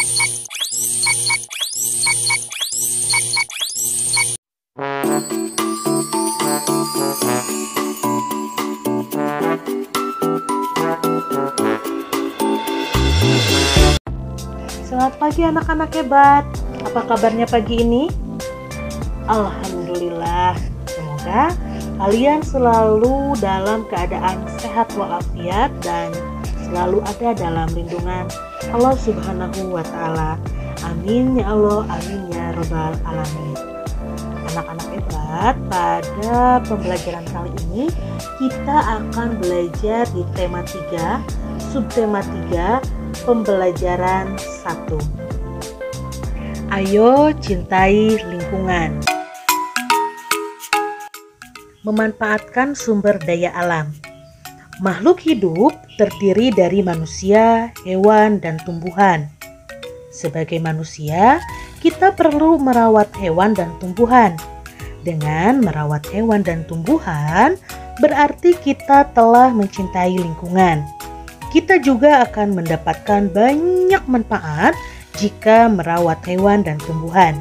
Selamat pagi anak-anak hebat. Apa kabarnya pagi ini? Alhamdulillah. Semoga kalian selalu dalam keadaan sehat walafiat dan selalu ada dalam lindungan Allah Subhanahu wa Ta'ala. Amin ya Allah, amin ya Rabbal alamin. Anak-anak hebat, pada pembelajaran kali ini kita akan belajar di tema 3, subtema 3, pembelajaran 1. Ayo cintai lingkungan. Memanfaatkan sumber daya alam. Makhluk hidup terdiri dari manusia, hewan, dan tumbuhan. Sebagai manusia, kita perlu merawat hewan dan tumbuhan. Dengan merawat hewan dan tumbuhan, berarti kita telah mencintai lingkungan. Kita juga akan mendapatkan banyak manfaat jika merawat hewan dan tumbuhan.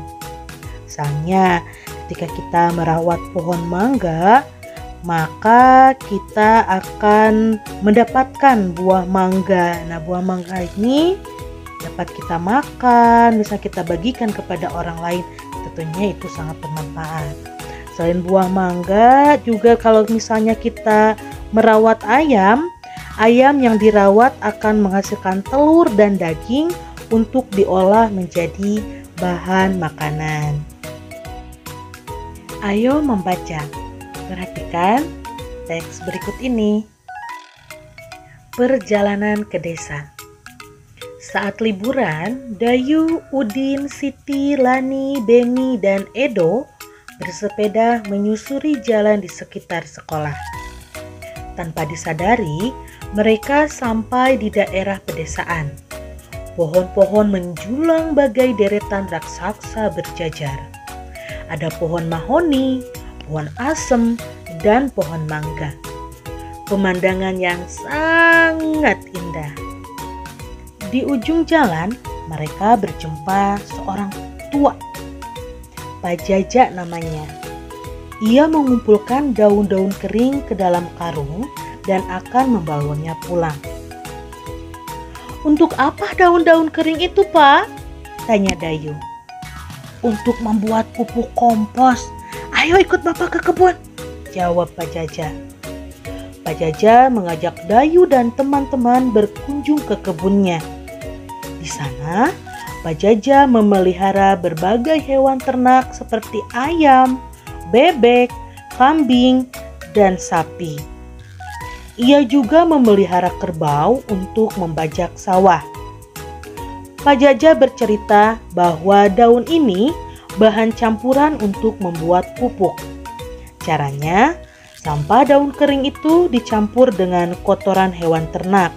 Misalnya, ketika kita merawat pohon mangga, maka kita akan mendapatkan buah mangga. Nah, buah mangga ini dapat kita makan, bisa kita bagikan kepada orang lain. Tentunya itu sangat bermanfaat. Selain buah mangga, juga kalau misalnya kita merawat ayam, ayam yang dirawat akan menghasilkan telur dan daging untuk diolah menjadi bahan makanan. Ayo membaca. Perhatikan teks berikut ini. Perjalanan ke desa. Saat liburan, Dayu, Udin, Siti, Lani, Beni, dan Edo bersepeda menyusuri jalan di sekitar sekolah. Tanpa disadari, mereka sampai di daerah pedesaan. Pohon-pohon menjulang bagai deretan raksasa berjajar. Ada pohon mahoni, pohon asem, dan pohon mangga. Pemandangan yang sangat indah. Di ujung jalan, mereka berjumpa seorang tua. Pak Jaja namanya. Ia mengumpulkan daun-daun kering ke dalam karung dan akan membawanya pulang. Untuk apa daun-daun kering itu, Pak? Tanya Dayu. Untuk membuat pupuk kompos. Ayo ikut Bapak ke kebun, jawab Pak Jaja. Pak Jaja mengajak Dayu dan teman-teman berkunjung ke kebunnya. Di sana, Pak Jaja memelihara berbagai hewan ternak seperti ayam, bebek, kambing, dan sapi. Ia juga memelihara kerbau untuk membajak sawah. Pak Jaja bercerita bahwa daun ini bahan campuran untuk membuat pupuk. Caranya, sampah daun kering itu dicampur dengan kotoran hewan ternak,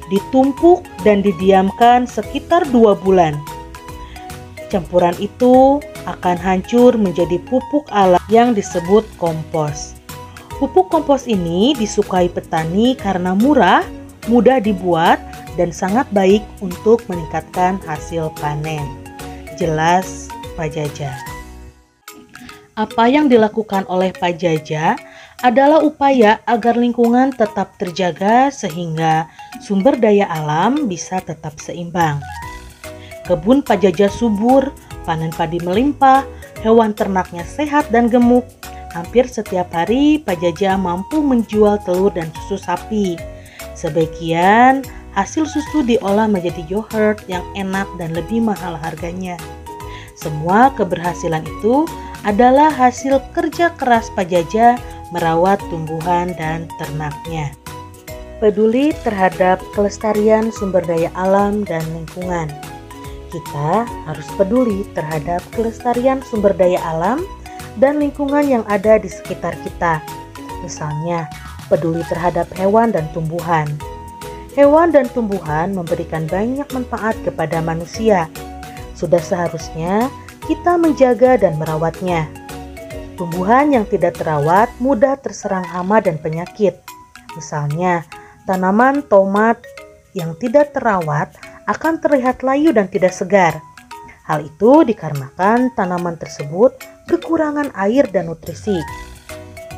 ditumpuk dan didiamkan sekitar 2 bulan. Campuran itu akan hancur menjadi pupuk alam yang disebut kompos. Pupuk kompos ini disukai petani karena murah, mudah dibuat, dan sangat baik untuk meningkatkan hasil panen. Jelas Pak Jaja. Apa yang dilakukan oleh Pak Jaja adalah upaya agar lingkungan tetap terjaga sehingga sumber daya alam bisa tetap seimbang. Kebun Pak Jaja subur, panen padi melimpah, hewan ternaknya sehat dan gemuk. Hampir setiap hari Pak Jaja mampu menjual telur dan susu sapi. Sebagian hasil susu diolah menjadi yogurt yang enak dan lebih mahal harganya. Semua keberhasilan itu adalah hasil kerja keras Pak Jaja merawat tumbuhan dan ternaknya. Peduli terhadap kelestarian sumber daya alam dan lingkungan. Kita harus peduli terhadap kelestarian sumber daya alam dan lingkungan yang ada di sekitar kita. Misalnya, peduli terhadap hewan dan tumbuhan. Hewan dan tumbuhan memberikan banyak manfaat kepada manusia. Sudah seharusnya kita menjaga dan merawatnya. Tumbuhan yang tidak terawat mudah terserang hama dan penyakit. Misalnya, tanaman tomat yang tidak terawat akan terlihat layu dan tidak segar. Hal itu dikarenakan tanaman tersebut kekurangan air dan nutrisi.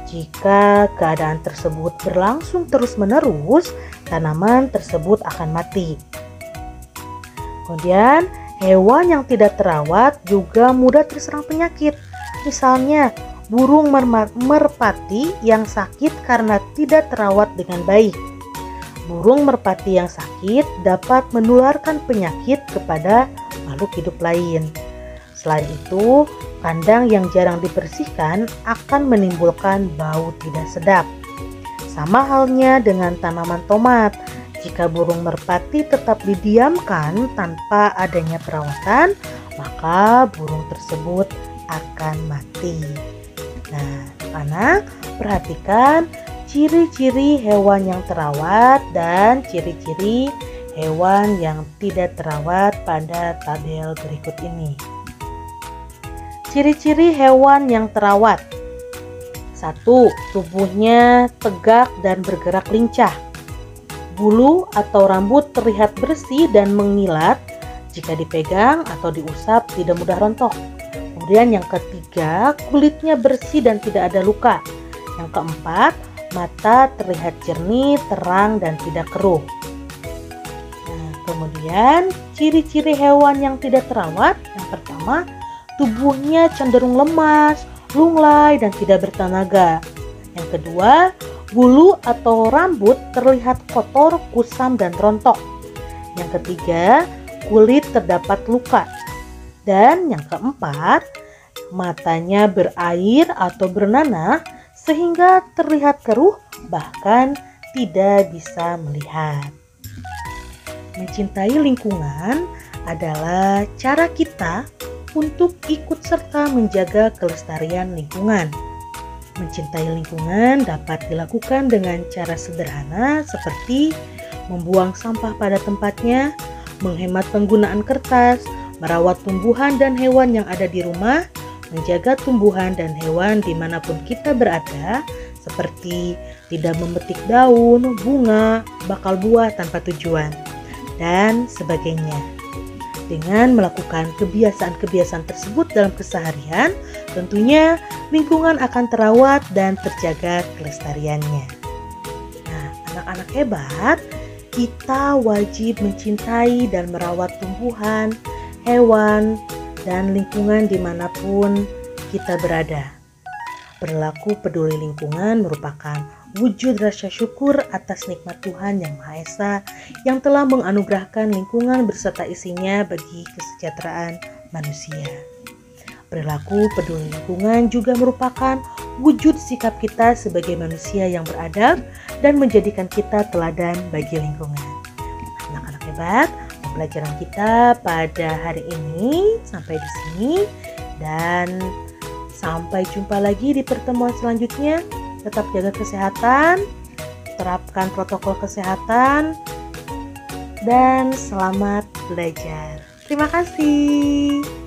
Jika keadaan tersebut berlangsung terus-menerus, tanaman tersebut akan mati. Kemudian, hewan yang tidak terawat juga mudah terserang penyakit. Misalnya, burung merpati yang sakit karena tidak terawat dengan baik. Burung merpati yang sakit dapat menularkan penyakit kepada makhluk hidup lain. Selain itu, kandang yang jarang dibersihkan akan menimbulkan bau tidak sedap. Sama halnya dengan tanaman tomat. Jika burung merpati tetap didiamkan tanpa adanya perawatan, maka burung tersebut akan mati. Nah, anak, perhatikan ciri-ciri hewan yang terawat dan ciri-ciri hewan yang tidak terawat pada tabel berikut ini. Ciri-ciri hewan yang terawat. 1. Tubuhnya tegak dan bergerak lincah. Bulu atau rambut terlihat bersih dan mengilat. Jika dipegang atau diusap tidak mudah rontok. Kemudian yang ketiga, kulitnya bersih dan tidak ada luka. Yang keempat, mata terlihat jernih, terang, dan tidak keruh. Nah, kemudian ciri-ciri hewan yang tidak terawat. Yang pertama, tubuhnya cenderung lemas, lunglai, dan tidak bertenaga. Yang kedua, bulu atau rambut terlihat kotor, kusam, dan rontok. Yang ketiga, kulit terdapat luka. Dan yang keempat, matanya berair atau bernanah sehingga terlihat keruh, bahkan tidak bisa melihat. Mencintai lingkungan adalah cara kita untuk ikut serta menjaga kelestarian lingkungan. Mencintai lingkungan dapat dilakukan dengan cara sederhana seperti membuang sampah pada tempatnya, menghemat penggunaan kertas, merawat tumbuhan dan hewan yang ada di rumah, menjaga tumbuhan dan hewan dimanapun kita berada, seperti tidak memetik daun, bunga, bakal buah tanpa tujuan, dan sebagainya. Dengan melakukan kebiasaan-kebiasaan tersebut dalam keseharian, tentunya lingkungan akan terawat dan terjaga kelestariannya. Nah, anak-anak hebat, kita wajib mencintai dan merawat tumbuhan, hewan, dan lingkungan dimanapun kita berada. Berlaku peduli lingkungan merupakan wujud rasa syukur atas nikmat Tuhan Yang Maha Esa yang telah menganugerahkan lingkungan beserta isinya bagi kesejahteraan manusia. Berlaku peduli lingkungan juga merupakan wujud sikap kita sebagai manusia yang beradab dan menjadikan kita teladan bagi lingkungan. Anak-anak hebat, pembelajaran kita pada hari ini sampai di sini, dan sampai jumpa lagi di pertemuan selanjutnya. Tetap jaga kesehatan, terapkan protokol kesehatan, dan selamat belajar. Terima kasih.